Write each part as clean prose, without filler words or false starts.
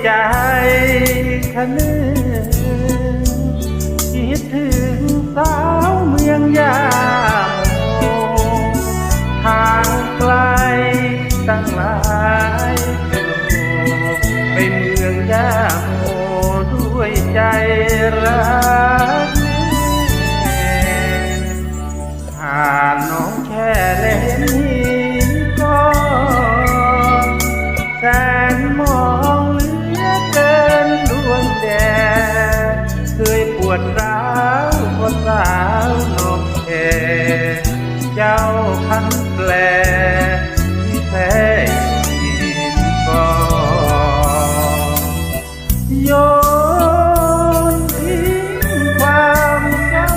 ใจคะเนึคิดถึงสาวเมืองยาโมทางไกลตั้งหลายกิโลไปเมืองยาโมด้วยใจรักแม่ผ่านน้องแค่เล่นก็แสนมองเหลือเกินดวงแดดเคยปวดร้าวเพราะสาวน้องแค่เจ้าคันแปลที่แท้ยินก็โยนทิ้งความเศร้า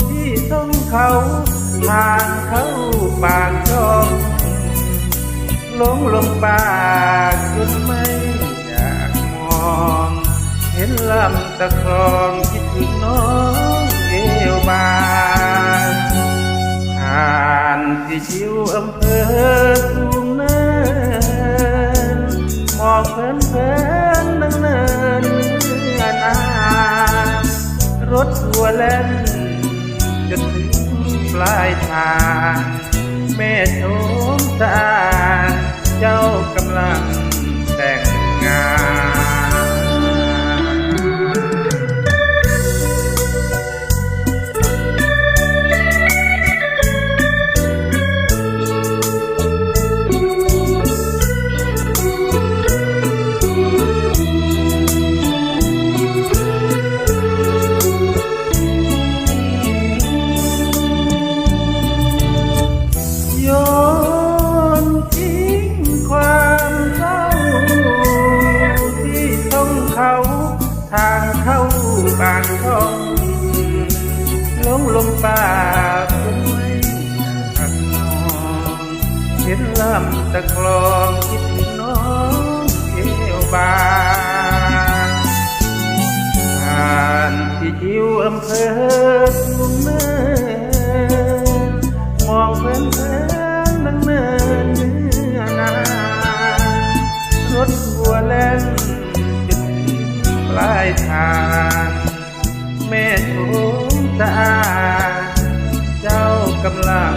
ที่ต้องเขาทางเข้าปากช่องหลงลงปากจนไม่อยากมองเห็นลำตะครองคิดถึงน้องเอวบานผ่านที่ชิวอำเภอสูงเนินมองเพลินเพลินนั่งเนินเมื่อนารถทัวร์แล่นจนถึงปลายทางแม่ชมตาเจ้ากำลังแต่งงทางเข้าบางช่องหลงลมปากจนไม่หักนอนเห็นลำตะคลองคิดถึงน้องเอวบางผ่านที่ชิวอำเภอสูงเนินมองเพลินเพลินนั่งเนินเนื้อนารถทัวร์แล่นปลายทางแม่ชมตาเจ้ากำลัง